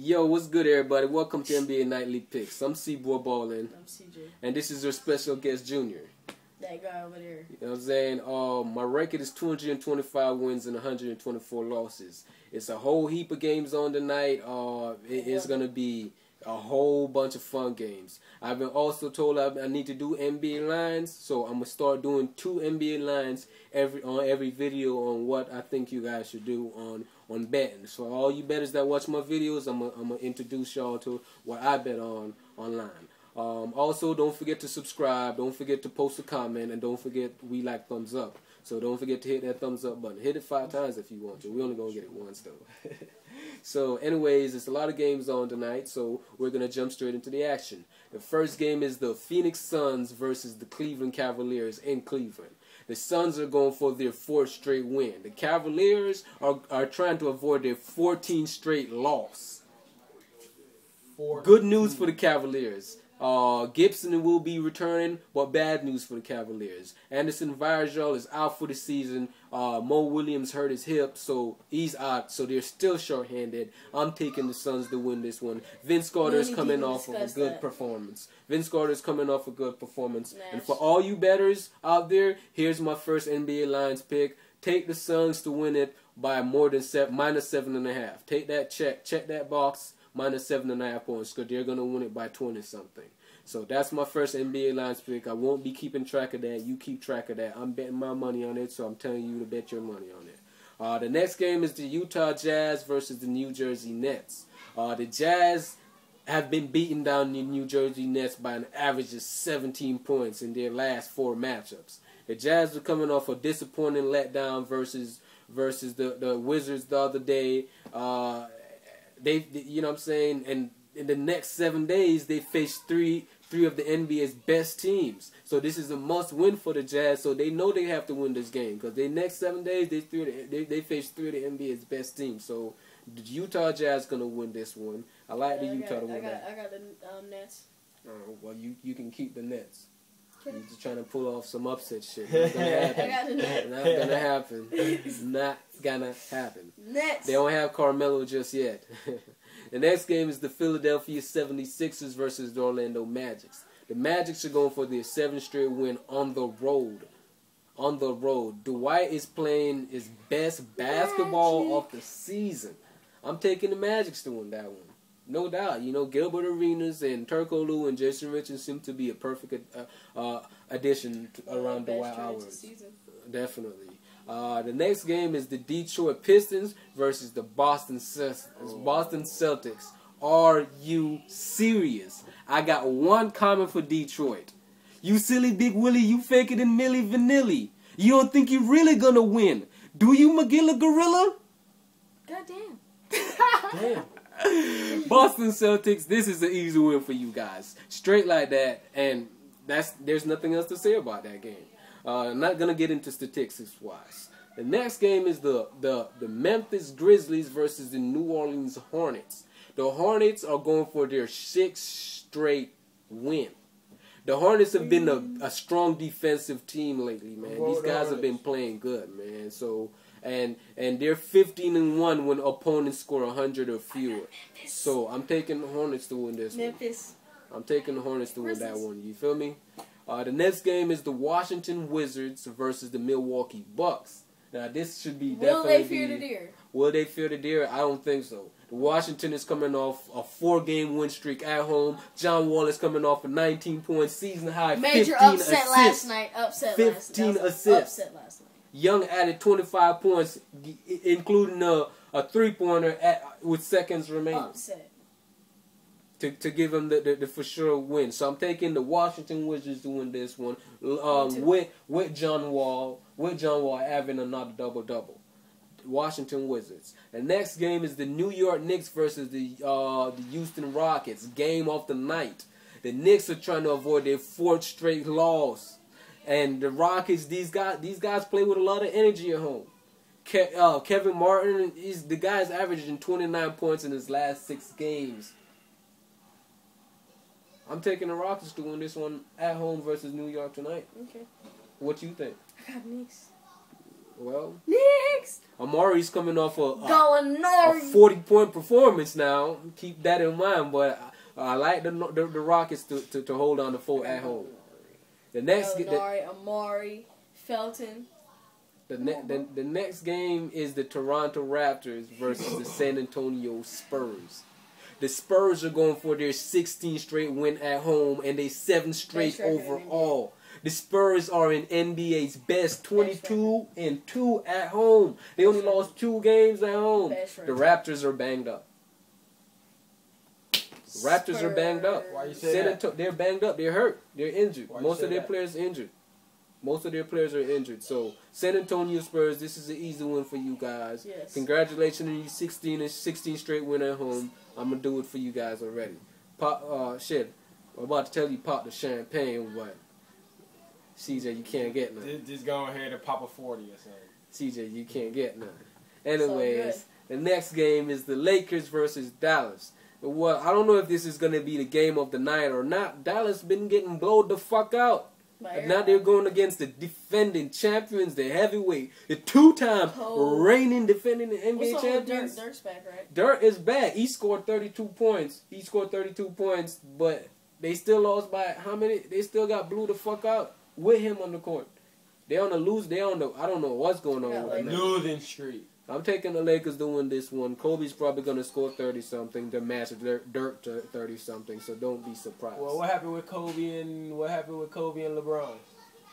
Yo, what's good, everybody? Welcome to NBA Nightly Picks. I'm cBoy Ballin. I'm SeeJay. And this is your special guest, Junior. That guy over there. You know what I'm saying? My record is 225 wins and 124 losses. It's a whole heap of games on tonight. It's going to be a whole bunch of fun games. I've been also told I need to do NBA lines, so I'm going to start doing 2 NBA lines on every video on what I think you guys should do on betting. So all you bettors that watch my videos, I'm going to introduce y'all to what I bet on online. Also, don't forget to subscribe, don't forget to post a comment, and don't forget we like thumbs up. So don't forget to hit that thumbs up button. Hit it 5 times if you want to. We're only going to get it once, though. So, anyways, there's a lot of games on tonight, so we're going to jump straight into the action. The first game is the Phoenix Suns versus the Cleveland Cavaliers in Cleveland. The Suns are going for their 4th straight win. The Cavaliers are trying to avoid their 14th straight loss. Good news for the Cavaliers. Gibson will be returning, but bad news for the Cavaliers. Anderson Varejao is out for the season. Mo Williams hurt his hip, so he's out. So they're still short-handed. I'm taking the Suns to win this one. Vince Carter's coming off of a good performance. And for all you bettors out there, here's my first NBA lines pick. Take the Suns to win it by more than -7.5. Take that check that box. -7.5 points, because they're going to win it by 20-something. So that's my first NBA lines pick. I won't be keeping track of that. You keep track of that. I'm betting my money on it, so I'm telling you to bet your money on it. The next game is the Utah Jazz versus the New Jersey Nets. The Jazz have been beating down the New Jersey Nets by an average of 17 points in their last 4 matchups. The Jazz are coming off a disappointing letdown versus the Wizards the other day. They, you know what I'm saying, and in the next 7 days, they face three of the NBA's best teams. So this is a must-win for the Jazz. So they know they have to win this game, because the next 7 days they face 3 of the NBA's best teams. So the Utah Jazz gonna win this one. I like the Utah to win that. I got the Nets. Well, you can keep the Nets. You're just trying to pull off some upset shit. Not gonna happen. I got the Nets. Not gonna happen. Not gonna happen. Nets. They don't have Carmelo just yet. The next game is the Philadelphia 76ers versus the Orlando Magic. The Magic are going for their 7th straight win on the road. On the road. Dwight is playing his best basketball of the season. I'm taking the Magic to win that one. No doubt. You know, Gilbert Arenas and Turco Lou and Jason Richards seem to be a perfect addition around Dwight Howard. Definitely. The next game is the Detroit Pistons versus the Boston Celtics. Are you serious? I got one comment for Detroit. You silly Big Willie, you fake it in Milli Vanilli. You don't think you're really gonna win. Do you, Magilla Gorilla? Goddamn. Damn. Boston Celtics, this is an easy win for you guys. Straight like that, and there's nothing else to say about that game. I'm not gonna get into statistics wise. The next game is the Memphis Grizzlies versus the New Orleans Hornets. The Hornets are going for their 6th straight win. The Hornets have been a strong defensive team lately, man. These guys have been playing good, man. So and they're 15-1 when opponents score 100 or fewer. So I'm taking the Hornets to win this one. I'm taking the Hornets to win that one. You feel me? The next game is the Washington Wizards versus the Milwaukee Bucks. Now this should be definitely. Will they fear the deer? Will they fear the deer? I don't think so. Washington is coming off a 4-game win streak at home. John Wall is coming off a 19-point season high. Major 15 upset assists. last night. 15 assists. Upset last night. Young added 25 points, including a 3-pointer with seconds remaining. Upset. To give them the for sure win. So I'm taking the Washington Wizards to win this one. With John Wall having another double-double. Washington Wizards. The next game is the New York Knicks versus the Houston Rockets. Game of the night. The Knicks are trying to avoid their 4th straight loss. And the Rockets, these guys play with a lot of energy at home. Kevin Martin, the guy's averaging 29 points in his last 6 games. I'm taking the Rockets to win this one at home versus New York tonight. Okay. What you think? I got Knicks. Well, Knicks. Amari's coming off a Gallinari. 40-point performance now. Keep that in mind. But I like the Rockets to hold on to 4 at home. The next Amari, Felton. The next game is the Toronto Raptors versus the San Antonio Spurs. The Spurs are going for their 16th straight win at home and their 7th straight overall. The Spurs are in NBA's best 22-2 at home. They only lost 2 games at home. The Raptors are banged up. Raptors are banged up. Why you say that? They're banged up. They're hurt. They're injured. Why Most you of their say that? players injured. Most of their players are injured. So, San Antonio Spurs, this is an easy win for you guys. Yes. Congratulations on your 16 straight win at home. I'm going to do it for you guys already. Pop, shit. I'm about to tell you pop the champagne, but SeeJay, you can't get none. Just go ahead and pop a 40 or something. SeeJay, you can't get none. Anyways, the next game is the Lakers versus Dallas. Well, I don't know if this is going to be the game of the night or not. Dallas been getting blowed the fuck out. And now they're going against the defending champions, the heavyweight, the 2-time reigning defending NBA champions. Dirk's back, right? Dirk is back. He scored 32 points. But they still lost by how many? They still got blew the fuck out with him on the court. They on the lose. I don't know what's going on right now. Losing streak. I'm taking the Lakers to win this one. Kobe's probably going to score 30-something to match Dirk to 30-something, so don't be surprised. Well, what happened with Kobe and LeBron?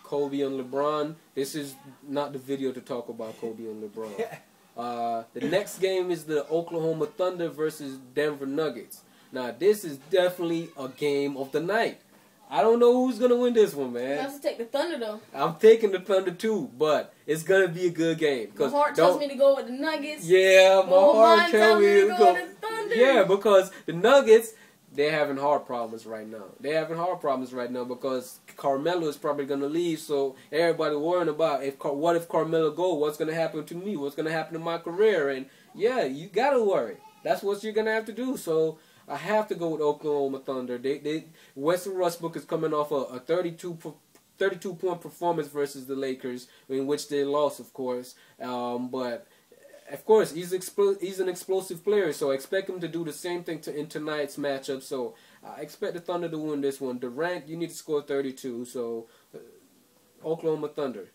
Kobe and LeBron. This is not the video to talk about Kobe and LeBron. The next game is the Oklahoma Thunder versus Denver Nuggets. Now, this is definitely a game of the night. I don't know who's going to win this one, man. You have to take the Thunder, though. I'm taking the Thunder, too, but it's going to be a good game. My heart tells me to go with the Nuggets. Yeah, my heart tells me to go with the Thunder. Yeah, because the Nuggets, they're having heart problems right now. They're having heart problems right now because Carmelo is probably going to leave, so everybody worrying about what if Carmelo go? What's going to happen to me? What's going to happen to my career? And, yeah, you got to worry. That's what you're going to have to do, so I have to go with Oklahoma Thunder. Western Westbrook is coming off a 32-point performance versus the Lakers, in which they lost, of course. But of course, he's an explosive player, so I expect him to do the same thing in tonight's matchup. So I expect the Thunder to win this one. Durant, you need to score 32. So Oklahoma Thunder,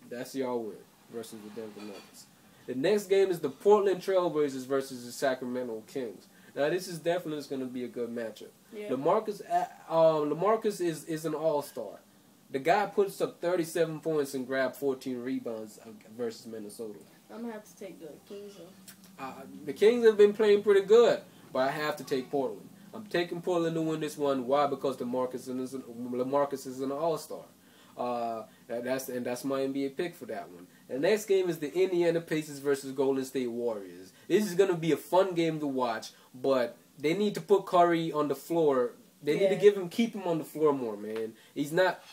that's y'all win versus the Denver Nuggets. The next game is the Portland Trailblazers versus the Sacramento Kings. Now, this is definitely going to be a good matchup. Yeah. LaMarcus is an all-star. The guy puts up 37 points and grabbed 14 rebounds versus Minnesota. I'm going to have to take the Kings, though. The Kings have been playing pretty good, but I have to take Portland. I'm taking Portland to win this one. Why? Because LaMarcus is an all-star. That's my NBA pick for that one. The next game is the Indiana Pacers versus Golden State Warriors. This is going to be a fun game to watch, but they need to put Curry on the floor. They need to keep him on the floor more, man. He's not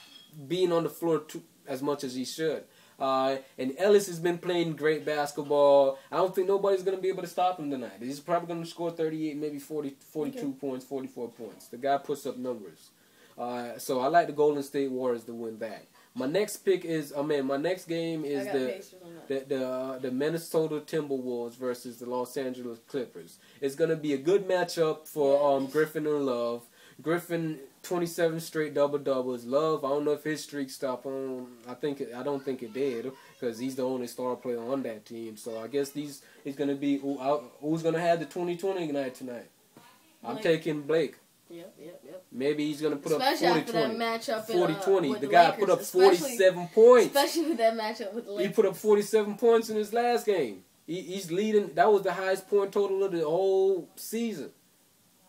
being on the floor as much as he should. And Ellis has been playing great basketball. I don't think nobody's going to be able to stop him tonight. He's probably going to score 38, maybe 42 points, 44 points. The guy puts up numbers. So I like the Golden State Warriors to win that. My next pick is, my next game is the Minnesota Timberwolves versus the Los Angeles Clippers. It's gonna be a good matchup for Griffin and Love. Griffin 27 straight double-doubles. Love, I don't know if his streak stopped on. I don't think it did because he's the only star player on that team. So I guess he's gonna be who's gonna have the 2020 night tonight. I'm taking Blake. Yep. Maybe he's going to put especially up 40-20. After that matchup 40-20. With the guy Lakers, put up 47 points. Especially with that matchup with the Lakers. He put up 47 points in his last game. He's leading. That was the highest point total of the whole season.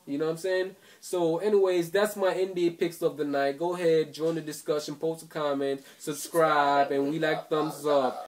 You know what I'm saying? So, anyways, that's my NBA picks of the night. Go ahead, join the discussion, post a comment, subscribe, and we like thumbs up.